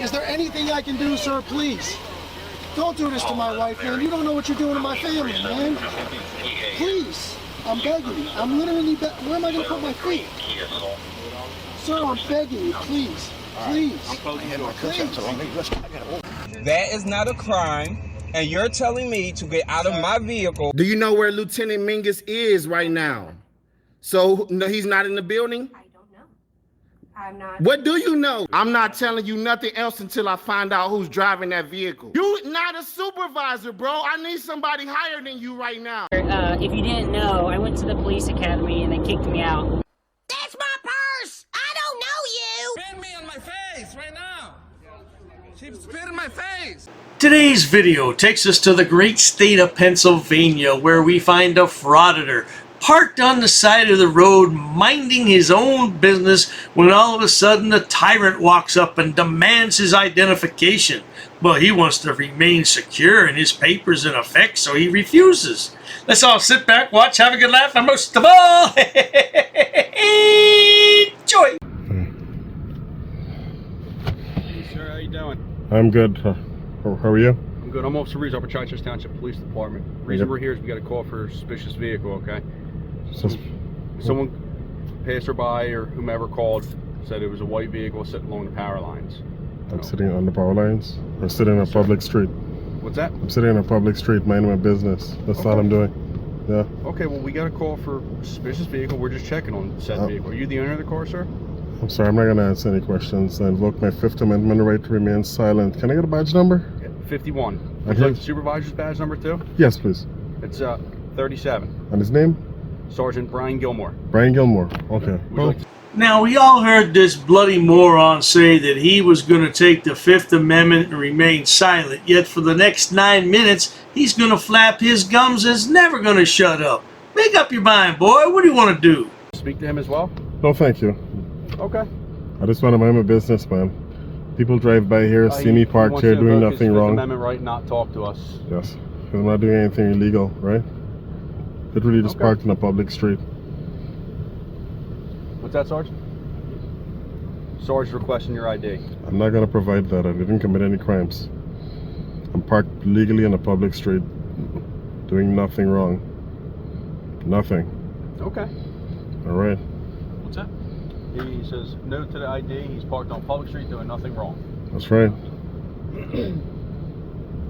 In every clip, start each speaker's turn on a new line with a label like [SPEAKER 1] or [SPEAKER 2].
[SPEAKER 1] Is there anything I can do, sir? Please. Don't do this to my wife, man. You don't know what you're doing to my family, man. Please. I'm begging you. I'm literally where am I going to put my feet? Sir, I'm begging you. Please. Please. Please.
[SPEAKER 2] That is not a crime, and you're telling me to get out of my vehicle.
[SPEAKER 3] Do you know where Lieutenant Mingus is right now? So, no, he's not in the building?
[SPEAKER 4] I don't know. I'm not.
[SPEAKER 3] What do you know? I'm not telling you nothing else until I find out who's driving that vehicle. You not a supervisor, bro. I need somebody higher than you right now.
[SPEAKER 5] If you didn't know, I went to the police academy and they kicked me out.
[SPEAKER 6] That's my purse! I don't know you!
[SPEAKER 2] Spit me on my face right now. She spit in my face.
[SPEAKER 7] Today's video takes us to the great state of Pennsylvania, where we find a frauditor parked on the side of the road minding his own business when all of a sudden a tyrant walks up and demands his identification. Well, he wants to remain secure and his papers in effect, so he refuses. Let's all sit back, watch, have a good laugh, and most of all, enjoy!
[SPEAKER 8] Hey, sir, how you doing?
[SPEAKER 9] I'm good. How are you?
[SPEAKER 8] I'm good. I'm Officer Reeves, Citation Township Police Department. The reason we're here is we got a call for a suspicious vehicle, okay? Someone passerby or whomever called said it was a white vehicle sitting along the power lines.
[SPEAKER 9] I'm sitting on the power lines. Or sitting in a public street.
[SPEAKER 8] What's that?
[SPEAKER 9] I'm sitting in a public street minding my business. That's all I'm doing. Yeah.
[SPEAKER 8] Okay, well, we got a call for a suspicious vehicle. We're just checking on said vehicle. Are you the owner of the car, sir?
[SPEAKER 9] I'm sorry, I'm not going to answer any questions. I invoke my Fifth Amendment right to remain silent. Can I get a badge number?
[SPEAKER 8] Yeah, 51. Would you like the supervisor's badge number too?
[SPEAKER 9] Yes, please.
[SPEAKER 8] It's 37.
[SPEAKER 9] And his name?
[SPEAKER 8] Sergeant Brian Gilmore.
[SPEAKER 9] Brian Gilmore. Okay. Well,
[SPEAKER 7] now, we all heard this bloody moron say that he was going to take the Fifth Amendment and remain silent, yet for the next 9 minutes, he's going to flap his gums and is never going to shut up. Make up your mind, boy. What do you want to do?
[SPEAKER 8] Speak to him as well?
[SPEAKER 9] no, thank you.
[SPEAKER 8] Okay.
[SPEAKER 9] I just want to mind my business, man. People drive by here, see me parked here doing nothing wrong.
[SPEAKER 8] Fifth Amendment right not talk to us.
[SPEAKER 9] Yes. Because I'm not doing anything illegal, right? Literally just parked in a public street.
[SPEAKER 8] What's that, Sarge? Sarge requesting your ID.
[SPEAKER 9] I'm not going to provide that. I didn't commit any crimes. I'm parked legally in a public street, doing nothing wrong. Nothing.
[SPEAKER 8] Okay.
[SPEAKER 9] All right.
[SPEAKER 8] What's that? He says no to the ID. He's parked on public street doing nothing wrong.
[SPEAKER 9] That's right.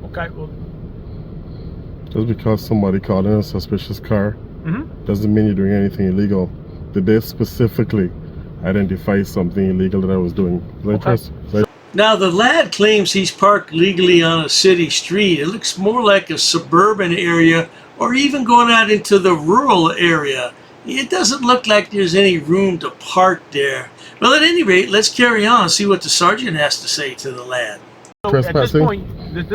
[SPEAKER 8] Okay, well.
[SPEAKER 9] Just because somebody called in a suspicious car doesn't mean you're doing anything illegal. Did they specifically identify something illegal that I was doing?
[SPEAKER 7] Now, the lad claims he's parked legally on a city street. It looks more like a suburban area or even going out into the rural area. It doesn't look like there's any room to park there. Well, at any rate, let's carry on and see what the sergeant has to say to the lad.
[SPEAKER 10] So at this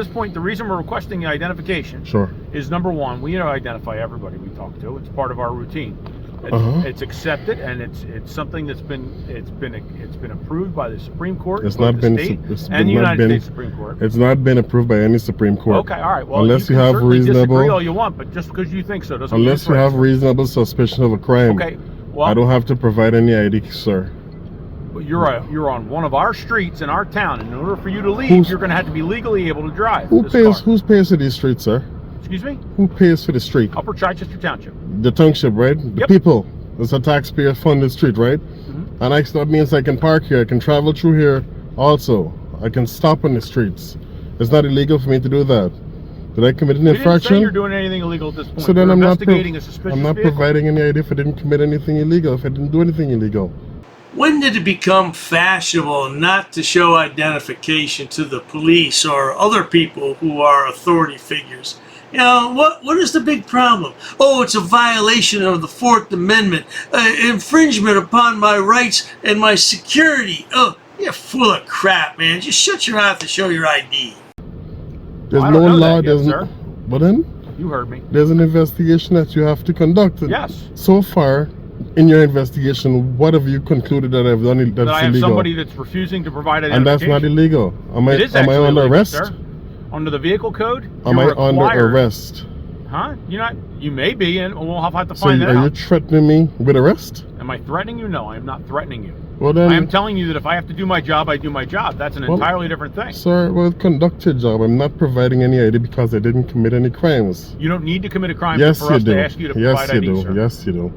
[SPEAKER 10] point, the reason we're requesting the identification is number one, we identify everybody we talk to. It's part of our routine. It's accepted, and it's something that's been approved by the Supreme Court.
[SPEAKER 9] It's not been
[SPEAKER 10] and the United States Supreme Court.
[SPEAKER 9] It's not been approved by any Supreme Court.
[SPEAKER 10] Okay, all right. Well,
[SPEAKER 9] unless
[SPEAKER 10] you
[SPEAKER 9] have reasonable,
[SPEAKER 10] disagree all you want, but just because you think so doesn't mean
[SPEAKER 9] unless you have reasonable suspicion of a crime.
[SPEAKER 10] Okay. Well,
[SPEAKER 9] I don't have to provide any ID, sir.
[SPEAKER 10] But you're on one of our streets in our town. In order for you to leave, you're going to have to be legally able to drive.
[SPEAKER 9] Who pays for these streets, sir?
[SPEAKER 10] Excuse me?
[SPEAKER 9] Who pays for the street?
[SPEAKER 10] Upper Chichester Township.
[SPEAKER 9] The township, right? The people. It's a taxpayer-funded street, right? And that means I can park here. I can travel through here also. I can stop on the streets. It's not illegal for me to do that. Did I commit an infraction?
[SPEAKER 10] You didn't say you're doing anything illegal at this point.
[SPEAKER 9] So then I'm not
[SPEAKER 10] vehicle.
[SPEAKER 9] providing any ID if I didn't commit anything illegal, if I didn't do anything illegal.
[SPEAKER 7] When did it become fashionable not to show identification to the police or other people who are authority figures? You know, what is the big problem? Oh, it's a violation of the Fourth Amendment, infringement upon my rights and my security. Oh, you're full of crap, man. Just shut your mouth and show your ID.
[SPEAKER 9] There's no law, But then?
[SPEAKER 10] You heard me.
[SPEAKER 9] There's an investigation that you have to conduct.
[SPEAKER 10] Yes.
[SPEAKER 9] So far, in your investigation, what have you concluded that I've done that's illegal?
[SPEAKER 10] I have somebody that's refusing to provide identification.
[SPEAKER 9] And that's not illegal. Am I under arrest?
[SPEAKER 10] Sir. Under the vehicle code?
[SPEAKER 9] Am I under arrest?
[SPEAKER 10] Huh? You may be, and we'll have to find that out.
[SPEAKER 9] So are you threatening me with arrest?
[SPEAKER 10] Am I threatening you? No, I am not threatening you.
[SPEAKER 9] Well, then,
[SPEAKER 10] I am telling you that if I have to do my job, I do my job. That's an entirely different thing.
[SPEAKER 9] Sir, well, conduct your job. I'm not providing any ID because I didn't commit any crimes.
[SPEAKER 10] You don't need to commit a crime
[SPEAKER 9] Yes,
[SPEAKER 10] for us
[SPEAKER 9] you do.
[SPEAKER 10] to ask you to provide ID, sir.
[SPEAKER 9] Yes, you do.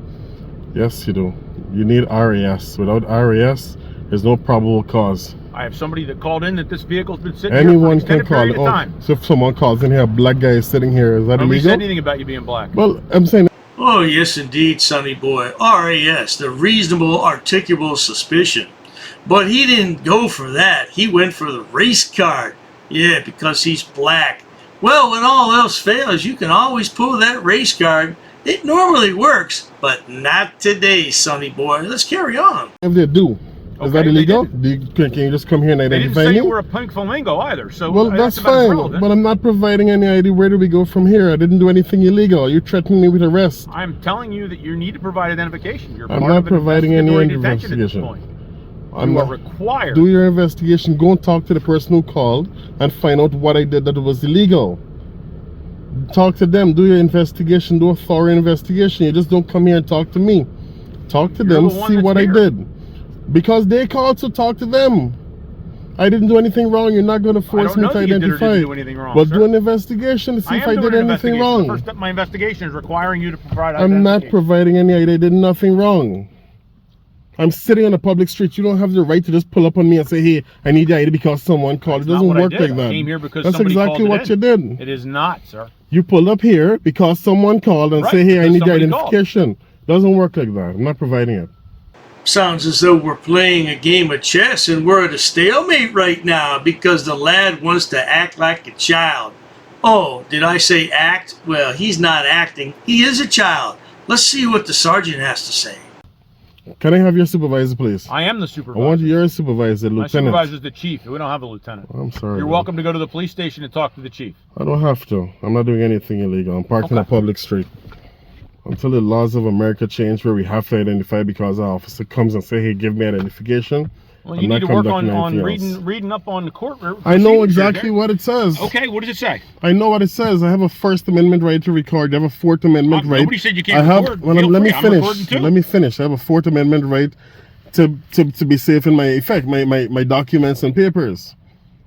[SPEAKER 9] Yes, you do. You need RAS. Without RAS, there's no probable cause.
[SPEAKER 10] I have somebody that called in that this vehicle's been sitting
[SPEAKER 9] Anyone
[SPEAKER 10] here for an
[SPEAKER 9] can call
[SPEAKER 10] extended period of time.
[SPEAKER 9] So if someone calls in here, a black guy is sitting here, is that
[SPEAKER 10] Nobody
[SPEAKER 9] illegal?
[SPEAKER 10] said anything about you being black.
[SPEAKER 9] Well, I'm saying...
[SPEAKER 7] Oh, yes, indeed, Sonny boy. RAS, the reasonable articulable suspicion. But he didn't go for that. He went for the race card. Yeah, because he's black. Well, when all else fails, you can always pull that race card. It normally works, but not today, Sonny boy. Let's carry on.
[SPEAKER 9] If they do, is that illegal? Can you just come here and identify me?
[SPEAKER 10] They didn't say you were a pink flamingo either, so
[SPEAKER 9] well, that's fine, but I'm not providing any ID. Where do we go from here? I didn't do anything illegal. You're threatening me with arrest.
[SPEAKER 10] I'm telling you that you need to provide identification. You're
[SPEAKER 9] I'm
[SPEAKER 10] part
[SPEAKER 9] not
[SPEAKER 10] of
[SPEAKER 9] providing any
[SPEAKER 10] investigation. At this
[SPEAKER 9] investigation.
[SPEAKER 10] point.
[SPEAKER 9] I'm
[SPEAKER 10] You are
[SPEAKER 9] not.
[SPEAKER 10] required.
[SPEAKER 9] Do your investigation. Go and talk to the person who called and find out what I did that was illegal. Talk to them. Do your investigation. Do a thorough investigation. You just don't come here and talk to me. Talk to them. See what I did. Because they called, so talk to them. I didn't do anything wrong. You're not going to force me to identify.
[SPEAKER 10] Didn't do anything wrong,
[SPEAKER 9] But
[SPEAKER 10] sir.
[SPEAKER 9] do an investigation to see if I did anything wrong.
[SPEAKER 10] The first step of my investigation is requiring you to provide
[SPEAKER 9] I'm not
[SPEAKER 10] identification.
[SPEAKER 9] providing any ID. I did nothing wrong. I'm sitting on a public street. You don't have the right to just pull up on me and say, hey, I need the ID because someone called. It doesn't work like that.
[SPEAKER 10] I came here because
[SPEAKER 9] That's
[SPEAKER 10] somebody
[SPEAKER 9] exactly
[SPEAKER 10] called
[SPEAKER 9] what you did.
[SPEAKER 10] It is not, sir.
[SPEAKER 9] You pulled up here because someone called and say, hey, I need the
[SPEAKER 10] somebody
[SPEAKER 9] identification. Doesn't work like that. I'm not providing it.
[SPEAKER 7] Sounds as though we're playing a game of chess and we're at a stalemate right now because the lad wants to act like a child. Oh, did I say act? Well, he's not acting. He is a child. Let's see what the sergeant has to say.
[SPEAKER 9] Can I have your supervisor, please?
[SPEAKER 10] I am the supervisor.
[SPEAKER 9] I want your supervisor,
[SPEAKER 10] My
[SPEAKER 9] lieutenant.
[SPEAKER 10] supervisor is the chief. We don't have a lieutenant.
[SPEAKER 9] I'm sorry.
[SPEAKER 10] You're welcome to go to the police station and talk to the chief.
[SPEAKER 9] I don't have to. I'm not doing anything illegal. I'm parked on a public street. Until the laws of America change where we have to identify because our officer comes and say, hey, give me identification.
[SPEAKER 10] Well, you need to work on reading up on the court.
[SPEAKER 9] I know exactly what it says.
[SPEAKER 10] Okay, what does it say?
[SPEAKER 9] I know what it says. I have a First Amendment right to record. You have a Fourth Amendment right.
[SPEAKER 10] Nobody said you can't record.
[SPEAKER 9] Well, let me finish. Let me finish. I have a Fourth Amendment right to be safe in my documents and papers.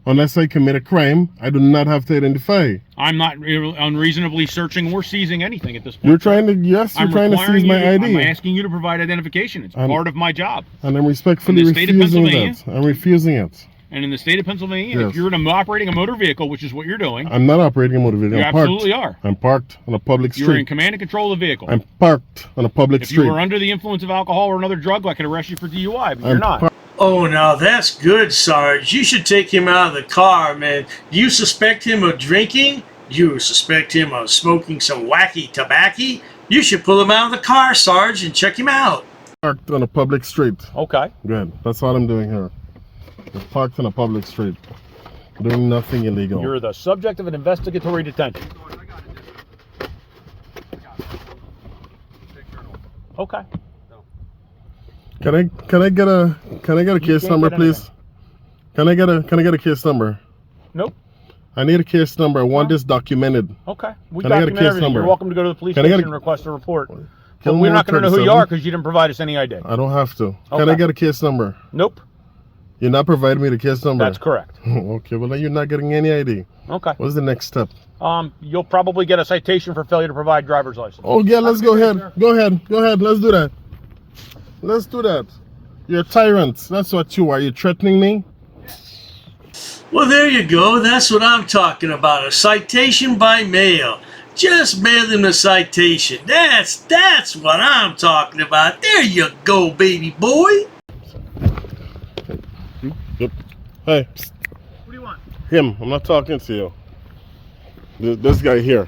[SPEAKER 9] Unless I commit a crime, I do not have to identify.
[SPEAKER 10] I'm not unreasonably searching or seizing anything at this point.
[SPEAKER 9] You're trying to seize my ID.
[SPEAKER 10] I'm asking you to provide identification. It's part of my job.
[SPEAKER 9] And I'm respectfully refusing that. I'm refusing it.
[SPEAKER 10] And in the state of Pennsylvania, if you're operating a motor vehicle, which is what you're doing.
[SPEAKER 9] I'm not operating a motor vehicle.
[SPEAKER 10] You absolutely are.
[SPEAKER 9] I'm parked on a public street.
[SPEAKER 10] You're in command and control of the vehicle.
[SPEAKER 9] I'm parked on a public street.
[SPEAKER 10] If you were under the influence of alcohol or another drug, I could arrest you for DUI, but you're not.
[SPEAKER 7] Oh, now that's good, Sarge. You should take him out of the car, man. Do you suspect him of drinking? You suspect him of smoking some wacky tobacco? You should pull him out of the car, Sarge, and check him out.
[SPEAKER 9] Parked on a public street.
[SPEAKER 10] Okay.
[SPEAKER 9] Good. That's all I'm doing here. I'm parked on a public street. Doing nothing illegal.
[SPEAKER 10] You're the subject of an investigatory detention. Okay.
[SPEAKER 9] Can I get a case number, please? Can I get a case number?
[SPEAKER 10] Nope.
[SPEAKER 9] I need a case number. I want this documented.
[SPEAKER 10] Okay. We
[SPEAKER 9] Can I get a
[SPEAKER 10] document
[SPEAKER 9] case
[SPEAKER 10] everything.
[SPEAKER 9] number?
[SPEAKER 10] You're welcome to go to the police station and request a report. But
[SPEAKER 9] me
[SPEAKER 10] we're not going to know who you
[SPEAKER 9] 37.
[SPEAKER 10] are because you didn't provide us any ID.
[SPEAKER 9] I don't have to. Can I get a case number?
[SPEAKER 10] Nope.
[SPEAKER 9] You're not providing me the case number?
[SPEAKER 10] That's correct.
[SPEAKER 9] Okay, well then you're not getting any ID.
[SPEAKER 10] Okay.
[SPEAKER 9] What's the next step?
[SPEAKER 10] You'll probably get a citation for failure to provide driver's license.
[SPEAKER 9] Oh yeah, let's go ahead. Go ahead. Let's do that. Let's do that. You're a tyrant. That's what you are. You're threatening me?
[SPEAKER 7] Well, there you go. That's what I'm talking about. A citation by mail. Just mail them the citation. That's what I'm talking about. There you go, baby boy.
[SPEAKER 9] Yep. Hey.
[SPEAKER 10] What do you want?
[SPEAKER 9] Him. I'm not talking to you. This guy here.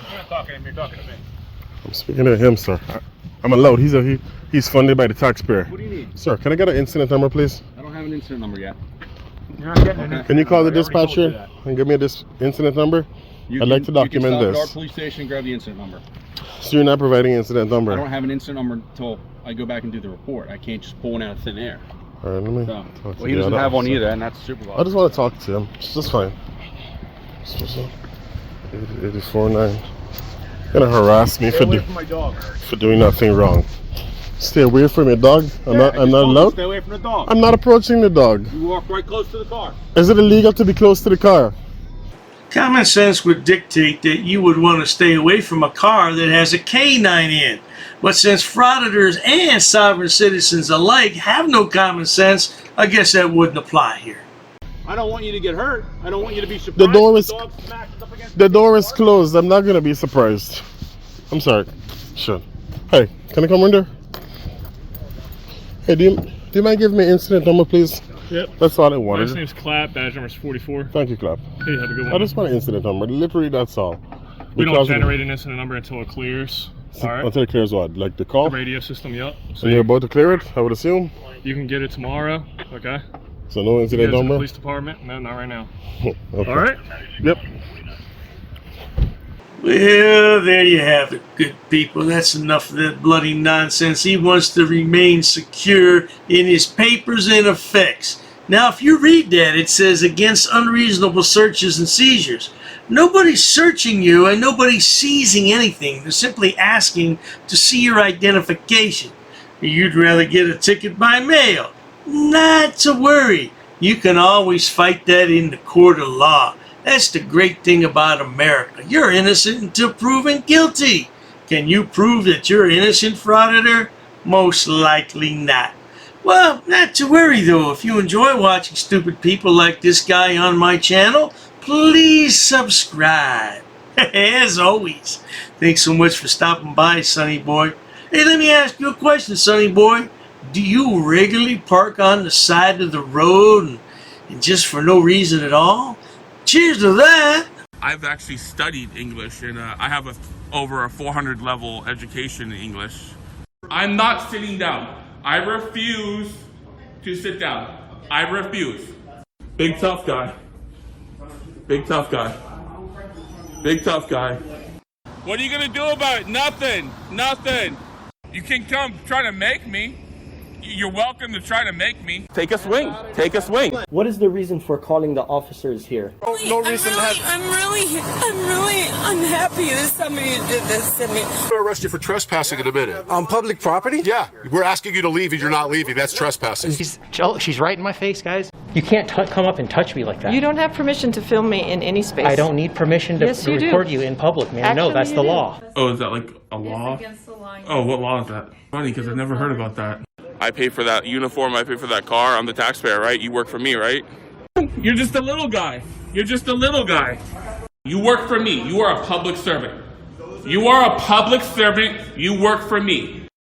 [SPEAKER 10] You're not talking to him. You're talking to me.
[SPEAKER 9] I'm speaking to him, sir. I'm allowed. He's funded by the taxpayer.
[SPEAKER 8] What do you need?
[SPEAKER 9] Sir, can I get an incident number, please?
[SPEAKER 8] I don't have an incident number yet.
[SPEAKER 10] You're not getting it.
[SPEAKER 9] Can you call the dispatcher and give me this incident number? I'd like to document
[SPEAKER 8] you can stop
[SPEAKER 9] this.
[SPEAKER 8] at our police station and grab the incident number.
[SPEAKER 9] So you're not providing incident number?
[SPEAKER 8] I don't have an incident number until I go back and do the report. I can't just pull one out of thin air.
[SPEAKER 9] All right, let me
[SPEAKER 8] So,
[SPEAKER 9] talk to
[SPEAKER 8] well, he
[SPEAKER 9] the
[SPEAKER 8] doesn't
[SPEAKER 9] other
[SPEAKER 8] have one
[SPEAKER 9] officer.
[SPEAKER 8] either, and that's the supervisor.
[SPEAKER 9] I just want to talk to him. It's just fine. 84-9. Gonna harass me
[SPEAKER 10] Stay away from my dog.
[SPEAKER 9] for doing nothing wrong. Stay away from your dog. I'm not allowed.
[SPEAKER 10] Stay away from the dog.
[SPEAKER 9] I'm not approaching the dog.
[SPEAKER 10] You walk right close to the car.
[SPEAKER 9] Is it illegal to be close to the car?
[SPEAKER 7] Common sense would dictate that you would want to stay away from a car that has a K9 in. But since frauditors and sovereign citizens alike have no common sense, I guess that wouldn't apply here.
[SPEAKER 10] I don't want you to get hurt. I don't want you to be surprised.
[SPEAKER 9] The door is
[SPEAKER 10] dog smashes up against
[SPEAKER 9] the door is closed. I'm not gonna be surprised. I'm sorry. Sure. Hey, can I come in there? Hey, do you mind giving me incident number, please?
[SPEAKER 11] Yep.
[SPEAKER 9] That's all I wanted.
[SPEAKER 11] Last name's Clap, badge number's 44.
[SPEAKER 9] Thank you, Clap.
[SPEAKER 11] Hey, have a good one.
[SPEAKER 9] I just want an incident number. Literally, that's all.
[SPEAKER 11] We don't generate an incident number until it clears. All right.
[SPEAKER 9] Until it clears what? Like the call?
[SPEAKER 11] The radio system, yep.
[SPEAKER 9] So you're about to clear it, I would assume?
[SPEAKER 11] You can get it tomorrow, okay?
[SPEAKER 9] So no incident
[SPEAKER 11] you
[SPEAKER 9] number?
[SPEAKER 11] The police department? No, not right now.
[SPEAKER 9] Okay.
[SPEAKER 11] All right?
[SPEAKER 9] Yep.
[SPEAKER 7] Well, there you have it, good people. That's enough of that bloody nonsense. He wants to remain secure in his papers and effects. Now, if you read that, it says against unreasonable searches and seizures. Nobody's searching you and nobody's seizing anything. They're simply asking to see your identification. You'd rather get a ticket by mail. Not to worry. You can always fight that in the court of law. That's the great thing about America. You're innocent until proven guilty. Can you prove that you're innocent, Frauditor? Most likely not. Well, not to worry though. If you enjoy watching stupid people like this guy on my channel, please subscribe. As always, thanks so much for stopping by, Sonny Boy. Hey, let me ask you a question, Sonny Boy. Do you regularly park on the side of the road and just for no reason at all? Cheers to that.
[SPEAKER 12] I've actually studied English, and I have over a 400 level education in English. I'm not sitting down. I refuse to sit down. I refuse. Big tough guy. Big tough guy. Big tough guy. What are you gonna do about it? Nothing. Nothing. You can come try to make me. You're welcome to try to make me. Take a swing. Take a swing.
[SPEAKER 13] What is the reason for calling the officers here?
[SPEAKER 14] No reason. I'm really unhappy that somebody did this to me.
[SPEAKER 15] We'll arrest you for trespassing in a minute.
[SPEAKER 16] On public property?
[SPEAKER 15] Yeah, we're asking you to leave and you're not leaving. That's trespassing.
[SPEAKER 17] She's right in my face, guys. You can't come up and touch me like that.
[SPEAKER 18] You don't have permission to film me in any space.
[SPEAKER 17] I don't need permission to
[SPEAKER 18] Yes, you
[SPEAKER 17] record
[SPEAKER 18] do.
[SPEAKER 17] you in public, man.
[SPEAKER 18] Actually,
[SPEAKER 17] no, that's
[SPEAKER 18] you
[SPEAKER 17] the
[SPEAKER 18] do.
[SPEAKER 17] law.
[SPEAKER 12] Oh, is that like a law?
[SPEAKER 18] Against the law.
[SPEAKER 12] Oh, what law is that? Funny, because I've never heard about that. I pay for that uniform, I pay for that car, I'm the taxpayer, right? You work for me, right? You're just a little guy. You're just a little guy. You work for me. You are a public servant. You are a public servant. You work for me.